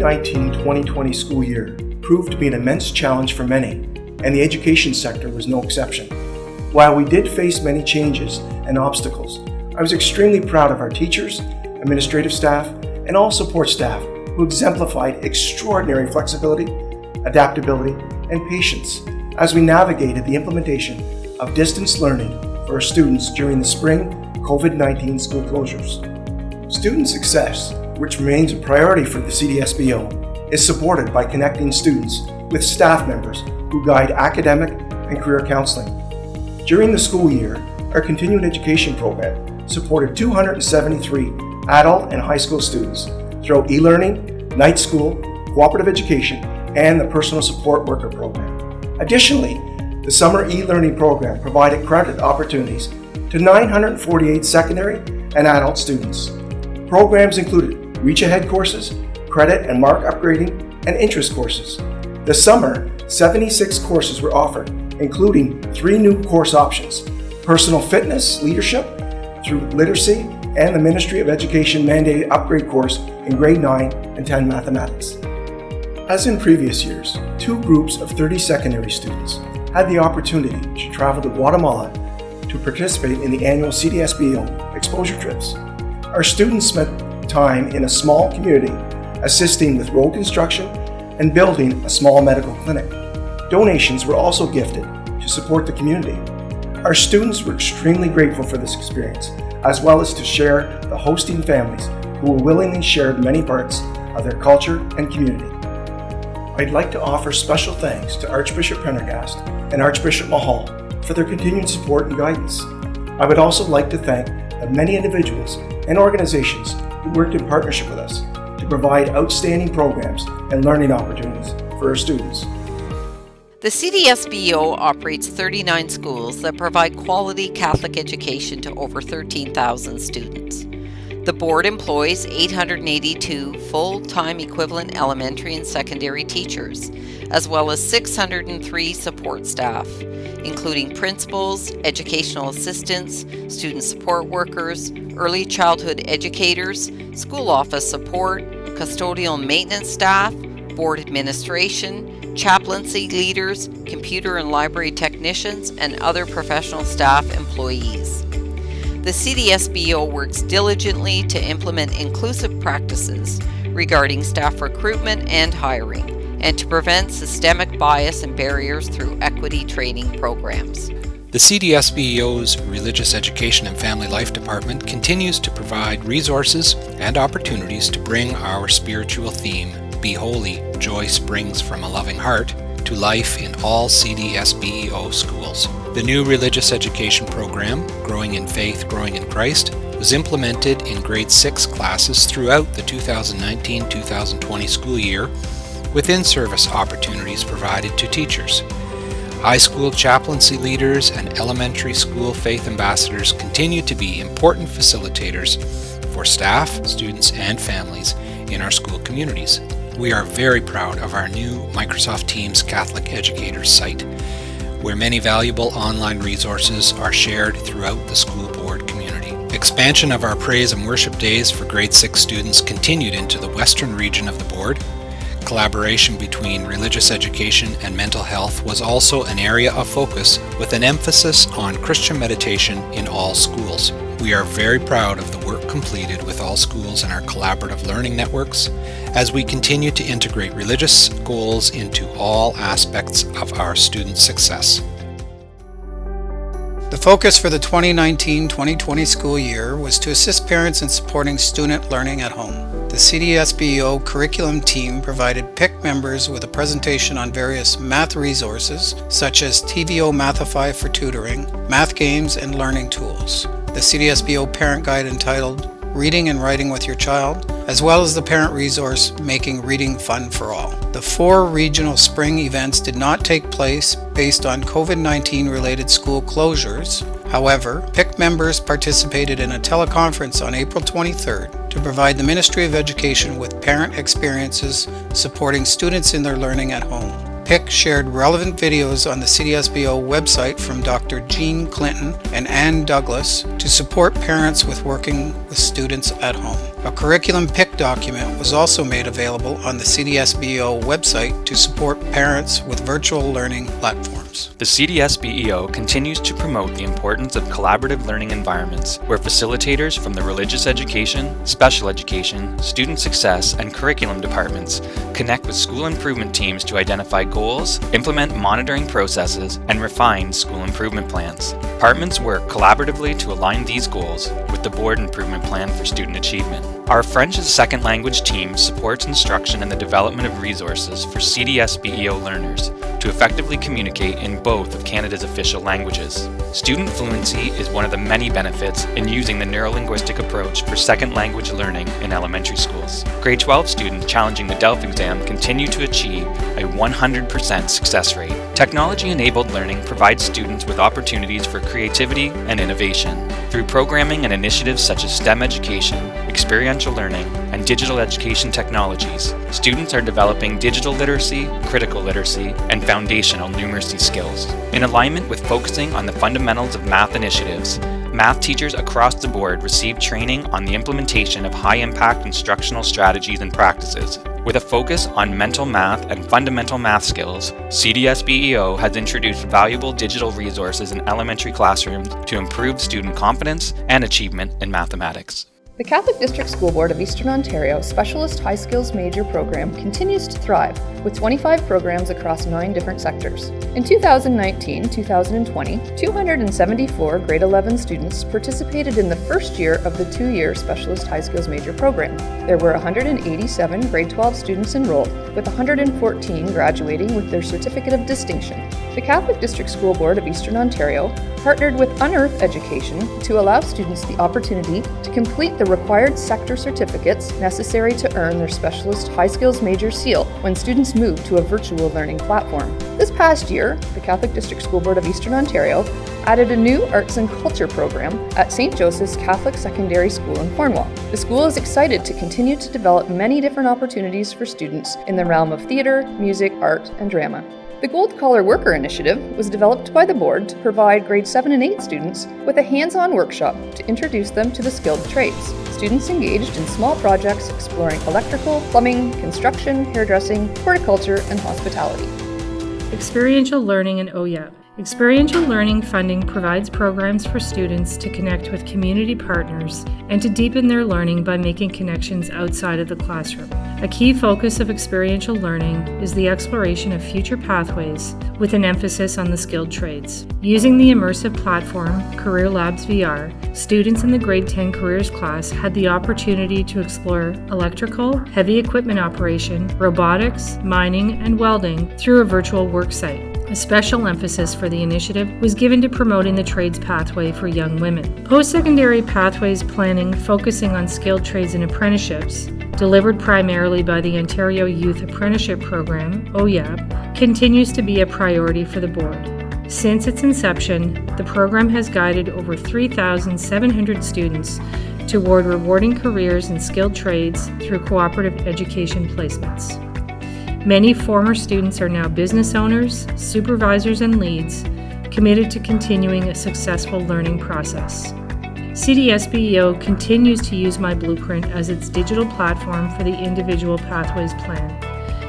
2019-2020 school year proved to be an immense challenge for many, and the education sector was no exception. While we did face many changes and obstacles, I was extremely proud of our teachers, administrative staff, and all support staff who exemplified extraordinary flexibility, adaptability, and patience as we navigated the implementation of distance learning for our students during the spring COVID-19 school closures. Student success, which remains a priority for the CDSBEO, is supported by connecting students with staff members who guide academic and career counseling. During the school year, our continuing education program supported 273 adult and high school students through e-learning, night school, cooperative education, and the personal support worker program. Additionally, the summer e-learning program provided credit opportunities to 948 secondary and adult students. Programs included Reach Ahead courses, credit and mark upgrading, and interest courses. This summer, 76 courses were offered, including 3 new course options: Personal Fitness Leadership through Literacy and the Ministry of Education mandated upgrade course in grade 9 and 10 mathematics. As in previous years, 2 groups of 30 secondary students had the opportunity to travel to Guatemala to participate in the annual CDSBEO exposure trips. Our students spent time in a small community assisting with road construction and building a small medical clinic. Donations were also gifted to support the community. Our students were extremely grateful for this experience, as well as to share the hosting families who will willingly share many parts of their culture and community. I'd like to offer special thanks to Archbishop Pendergast and Archbishop Mahal for their continued support and guidance. I would also like to thank the many individuals and organizations who worked in partnership with us to provide outstanding programs and learning opportunities for our students. The CDSBEO operates 39 schools that provide quality Catholic education to over 13,000 students. The board employs 882 full-time equivalent elementary and secondary teachers, as well as 603 support staff, including principals, educational assistants, student support workers, early childhood educators, school office support, custodial maintenance staff, board administration, chaplaincy leaders, computer and library technicians, and other professional staff employees. The CDSBEO works diligently to implement inclusive practices regarding staff recruitment and hiring, and to prevent systemic bias and barriers through equity training programs. The CDSBEO's Religious Education and Family Life Department continues to provide resources and opportunities to bring our spiritual theme, Be Holy, Joy Springs from a Loving Heart, to life in all CDSBEO schools. The new religious education program, Growing in Faith, Growing in Christ, was implemented in grade 6 classes throughout the 2019-2020 school year, with in-service opportunities provided to teachers. High school chaplaincy leaders and elementary school faith ambassadors continue to be important facilitators for staff, students, and families in our school communities. We are very proud of our new Microsoft Teams Catholic Educators site, where many valuable online resources are shared throughout the school board community. Expansion of our praise and worship days for grade 6 students continued into the western region of the board. Collaboration between religious education and mental health was also an area of focus, with an emphasis on Christian meditation in all schools. We are very proud of the work completed with all schools in our collaborative learning networks as we continue to integrate religious goals into all aspects of our students' success. The focus for the 2019-2020 school year was to assist parents in supporting student learning at home. The CDSBEO curriculum team provided PIC members with a presentation on various math resources such as TVO Mathify for tutoring, math games, and learning tools. The CDSBEO parent guide entitled Reading and Writing with Your Child, as well as the parent resource Making Reading Fun for All. The 4 regional spring events did not take place based on COVID-19 related school closures. However, PIC members participated in a teleconference on April 23rd to provide the Ministry of Education with parent experiences supporting students in their learning at home. PIC shared relevant videos on the CDSBEO website from Dr. Jean Clinton and Ann Douglas to support parents with working with students at home. A curriculum pick document was also made available on the CDSBEO website to support parents with virtual learning platforms. The CDSBEO continues to promote the importance of collaborative learning environments where facilitators from the religious education, special education, student success, and curriculum departments connect with school improvement teams to identify goals, implement monitoring processes, and refine school improvement plans. Departments work collaboratively to align these goals with the board improvement plan for student achievement. Our French as a second language team supports instruction and the development of resources for CDSBEO learners to effectively communicate in both of Canada's official languages. Student fluency is one of the many benefits in using the neurolinguistic approach for second language learning in elementary schools. Grade 12 students challenging the DELF exam continue to achieve a 100% success rate. Technology-enabled learning provides students with opportunities for creativity and innovation. Through programming and initiatives such as STEM education, experiential learning, and digital education technologies, students are developing digital literacy, critical literacy, and foundational numeracy skills. In alignment with focusing on the fundamentals of math initiatives, math teachers across the board receive training on the implementation of high-impact instructional strategies and practices. With a focus on mental math and fundamental math skills, CDSBEO has introduced valuable digital resources in elementary classrooms to improve student confidence and achievement in mathematics. The Catholic District School Board of Eastern Ontario Specialist High Skills Major Program continues to thrive with 25 programs across 9 different sectors. In 2019-2020, 274 grade 11 students participated in the first year of the 2-year Specialist High Skills Major Program. There were 187 grade 12 students enrolled, with 114 graduating with their Certificate of Distinction. The Catholic District School Board of Eastern Ontario partnered with Unearth Education to allow students the opportunity to complete the required sector certificates necessary to earn their Specialist High Skills Major seal when students move to a virtual learning platform. This past year, the Catholic District School Board of Eastern Ontario added a new Arts and Culture program at St. Joseph's Catholic Secondary School in Cornwall. The school is excited to continue to develop many different opportunities for students in the realm of theatre, music, art, and drama. The Gold Collar Worker Initiative was developed by the board to provide grade 7 and 8 students with a hands-on workshop to introduce them to the skilled trades. Students engaged in small projects exploring electrical, plumbing, construction, hairdressing, horticulture, and hospitality. Experiential learning and OYEP. Experiential learning funding provides programs for students to connect with community partners and to deepen their learning by making connections outside of the classroom. A key focus of experiential learning is the exploration of future pathways with an emphasis on the skilled trades. Using the immersive platform, Career Labs VR, students in the grade 10 careers class had the opportunity to explore electrical, heavy equipment operation, robotics, mining, and welding through a virtual work site. A special emphasis for the initiative was given to promoting the trades pathway for young women. Post-secondary pathways planning focusing on skilled trades and apprenticeships, delivered primarily by the Ontario Youth Apprenticeship Program, OYAP, continues to be a priority for the board. Since its inception, the program has guided over 3,700 students toward rewarding careers in skilled trades through cooperative education placements. Many former students are now business owners, supervisors, and leads, committed to continuing a successful learning process. CDSBEO continues to use My Blueprint as its digital platform for the individual pathways plan.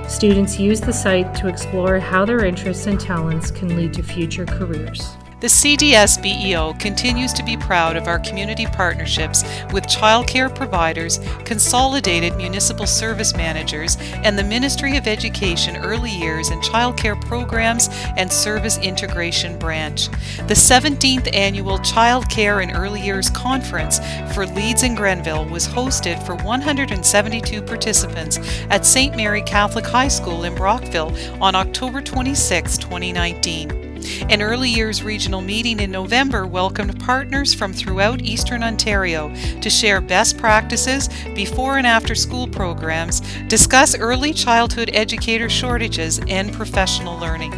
Students use the site to explore how their interests and talents can lead to future careers. The CDSBEO continues to be proud of our community partnerships with childcare providers, Consolidated Municipal Service Managers, and the Ministry of Education Early Years and Childcare Programs and Service Integration Branch. The 17th Annual Childcare and Early Years Conference for Leeds and Grenville was hosted for 172 participants at St. Mary Catholic High School in Brockville on October 26, 2019. An early years regional meeting in November welcomed partners from throughout Eastern Ontario to share best practices, before and after school programs, discuss early childhood educator shortages, and professional learning.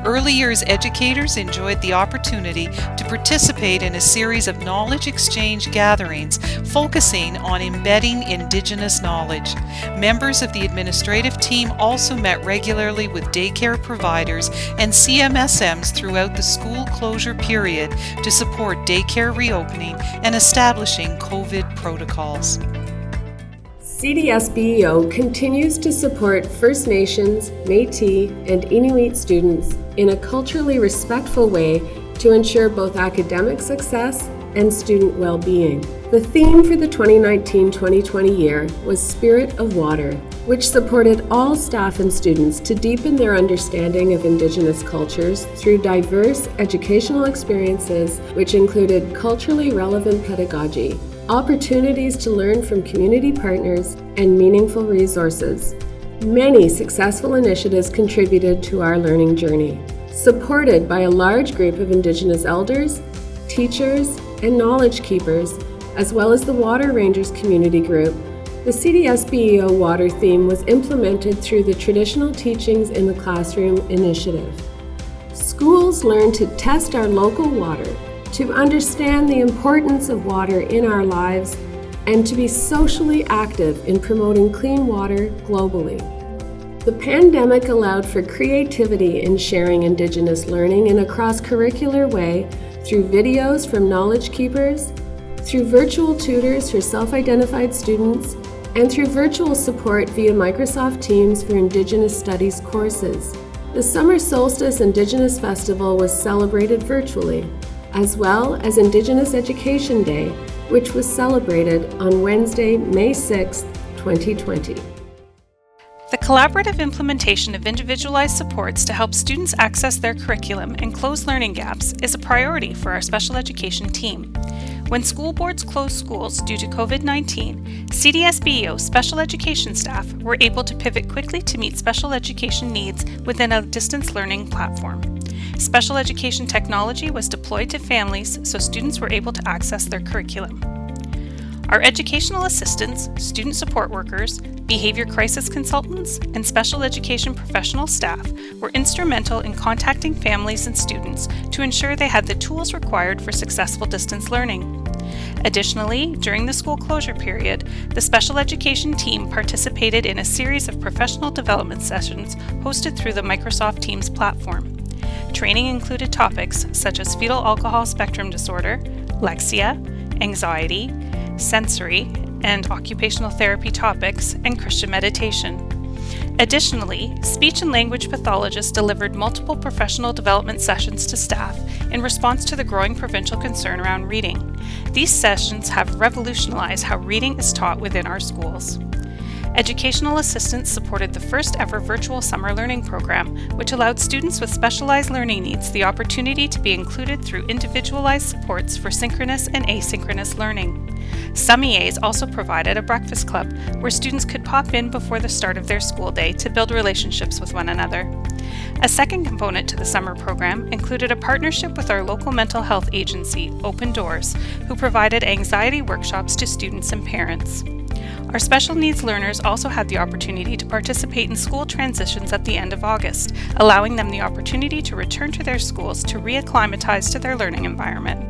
Early years educators enjoyed the opportunity to participate in a series of knowledge exchange gatherings focusing on embedding Indigenous knowledge. Members of the administrative team also met regularly with daycare providers and CMSMs throughout the school closure period to support daycare reopening and establishing COVID protocols. CDSBEO continues to support First Nations, Métis, and Inuit students in a culturally respectful way to ensure both academic success and student well-being. The theme for the 2019-2020 year was Spirit of Water, which supported all staff and students to deepen their understanding of Indigenous cultures through diverse educational experiences, which included culturally relevant pedagogy, opportunities to learn from community partners, and meaningful resources. Many successful initiatives contributed to our learning journey. Supported by a large group of Indigenous elders, teachers, and knowledge keepers, as well as the Water Rangers community group, the CDSBEO water theme was implemented through the Traditional Teachings in the Classroom initiative. Schools learned to test our local water, to understand the importance of water in our lives, and to be socially active in promoting clean water globally. The pandemic allowed for creativity in sharing Indigenous learning in a cross-curricular way through videos from knowledge keepers, through virtual tutors for self-identified students, and through virtual support via Microsoft Teams for Indigenous Studies courses. The Summer Solstice Indigenous Festival was celebrated virtually, as well as Indigenous Education Day, which was celebrated on Wednesday, May 6, 2020. The collaborative implementation of individualized supports to help students access their curriculum and close learning gaps is a priority for our special education team. When school boards closed schools due to COVID-19, CDSBEO special education staff were able to pivot quickly to meet special education needs within a distance learning platform. Special education technology was deployed to families so students were able to access their curriculum. Our educational assistants, student support workers, behavior crisis consultants, and special education professional staff were instrumental in contacting families and students to ensure they had the tools required for successful distance learning. Additionally, during the school closure period, the special education team participated in a series of professional development sessions hosted through the Microsoft Teams platform. Training included topics such as fetal alcohol spectrum disorder, lexia, anxiety, sensory, and occupational therapy topics, and Christian meditation. Additionally, speech and language pathologists delivered multiple professional development sessions to staff in response to the growing provincial concern around reading. These sessions have revolutionized how reading is taught within our schools. Educational assistants supported the first ever virtual summer learning program, which allowed students with specialized learning needs the opportunity to be included through individualized supports for synchronous and asynchronous learning. Some EAs also provided a breakfast club where students could pop in before the start of their school day to build relationships with one another. A second component to the summer program included a partnership with our local mental health agency, Open Doors, who provided anxiety workshops to students and parents. Our special needs learners also had the opportunity to participate in school transitions at the end of August, allowing them the opportunity to return to their schools to reacclimatize to their learning environment.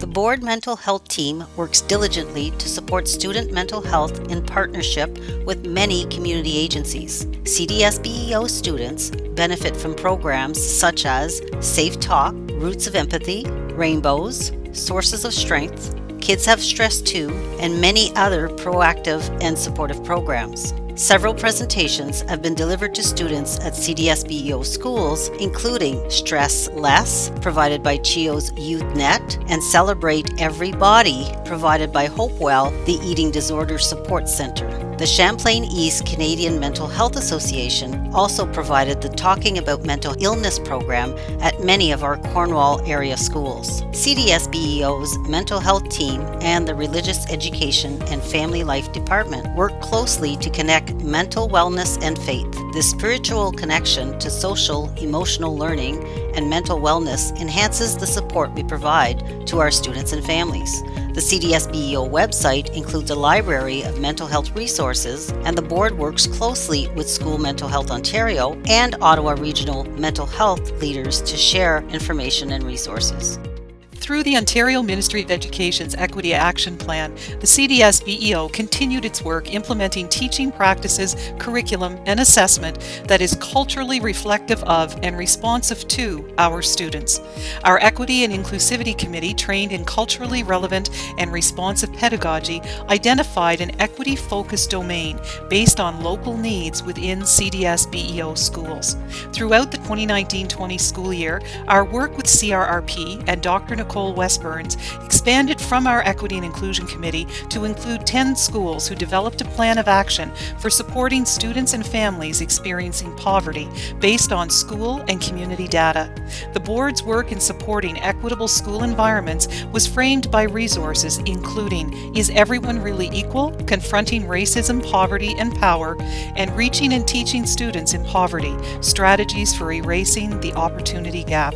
The board mental health team works diligently to support student mental health in partnership with many community agencies. CDSBEO students benefit from programs such as Safe Talk, Roots of Empathy, Rainbows, Sources of Strength, Kids Have Stress Too, and many other proactive and supportive programs. Several presentations have been delivered to students at CDSBEO schools, including Stress Less, provided by CHEO's YouthNet, and Celebrate Every Body, provided by Hopewell, the Eating Disorder Support Center. The Champlain East Canadian Mental Health Association also provided the Talking About Mental Illness program at many of our Cornwall area schools. CDSBEO's mental health team and the Religious Education and Family Life Department work closely to connect mental wellness and faith. The spiritual connection to social, emotional learning and mental wellness enhances the support we provide to our students and families. The CDSBEO website includes a library of mental health resources, and the board works closely with School Mental Health Ontario and Ottawa Regional mental health leaders to share information and resources. through the Ontario Ministry of Education's Equity Action Plan, the CDSBEO continued its work implementing teaching practices, curriculum, and assessment that is culturally reflective of and responsive to our students. Our Equity and Inclusivity Committee, trained in culturally relevant and responsive pedagogy, identified an equity-focused domain based on local needs within CDSBEO schools. Throughout the 2019-20 school year, our work with CRRP and Dr. Nicole Westburns expanded from our Equity and Inclusion Committee to include 10 schools who developed a plan of action for supporting students and families experiencing poverty based on school and community data. The board's work in supporting equitable school environments was framed by resources including Is Everyone Really Equal? Confronting Racism, Poverty, and Power, and Reaching and Teaching Students in Poverty, Strategies for Erasing the Opportunity Gap.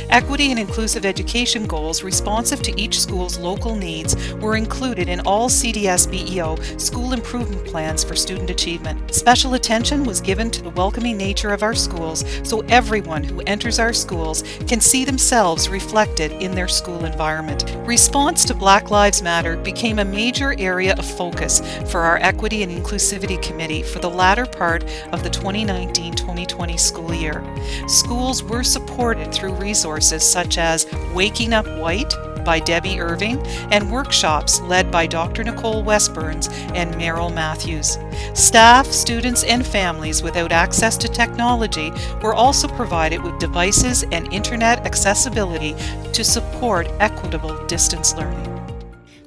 Equity and inclusive education goals responsive to each school's local needs were included in all CDSBEO school improvement plans for student achievement. Special attention was given to the welcoming nature of our schools so everyone who enters our schools can see themselves reflected in their school environment. Response to Black Lives Matter became a major area of focus for our Equity and Inclusivity Committee for the latter part of the 2019-2020 school year. Schools were supported through resources such as Waking Up White by Debbie Irving and workshops led by Dr. Nicole Westburns and Merrill Matthews. Staff, students, and families without access to technology were also provided with devices and internet accessibility to support equitable distance learning.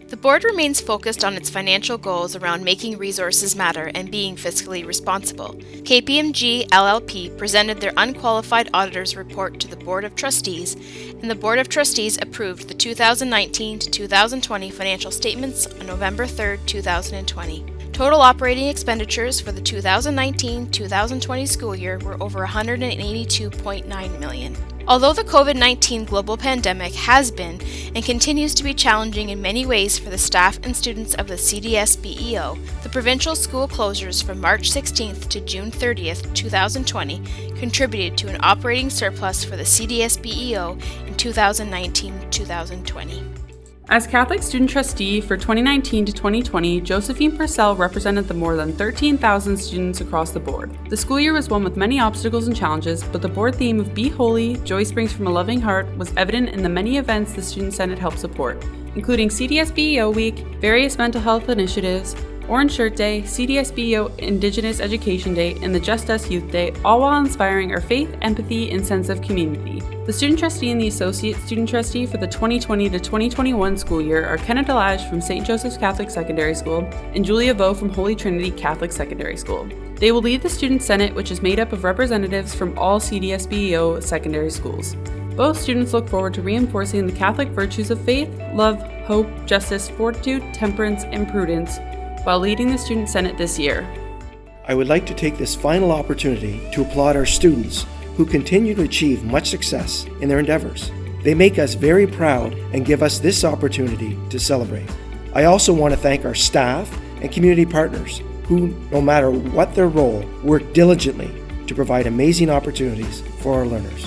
The board remains focused on its financial goals around making resources matter and being fiscally responsible. KPMG LLP presented their unqualified auditor's report to the Board of Trustees, and the Board of Trustees approved the 2019 to 2020 financial statements on November 3, 2020. Total operating expenditures for the 2019-2020 school year were over $182.9 million. Although the COVID-19 global pandemic has been and continues to be challenging in many ways for the staff and students of the CDSBEO, the provincial school closures from March 16th to June 30th, 2020 contributed to an operating surplus for the CDSBEO in 2019-2020. As Catholic Student Trustee for 2019 to 2020, Josephine Purcell represented the more than 13,000 students across the board. The school year was one with many obstacles and challenges, but the board theme of Be Holy, Joy Springs from a Loving Heart was evident in the many events the Student Senate helped support, including CDSBEO Week, various mental health initiatives, Orange Shirt Day, CDSBEO Indigenous Education Day, and the Just Us Youth Day, all while inspiring our faith, empathy, and sense of community. The Student Trustee and the Associate Student Trustee for the 2020 to 2021 school year are Kenna Delage from St. Joseph's Catholic Secondary School and Julia Vo from Holy Trinity Catholic Secondary School. They will lead the Student Senate, which is made up of representatives from all CDSBEO secondary schools. Both students look forward to reinforcing the Catholic virtues of faith, love, hope, justice, fortitude, temperance, and prudence while leading the Student Senate this year. I would like to take this final opportunity to applaud our students who continue to achieve much success in their endeavors. They make us very proud and give us this opportunity to celebrate. I also want to thank our staff and community partners who, no matter what their role, work diligently to provide amazing opportunities for our learners.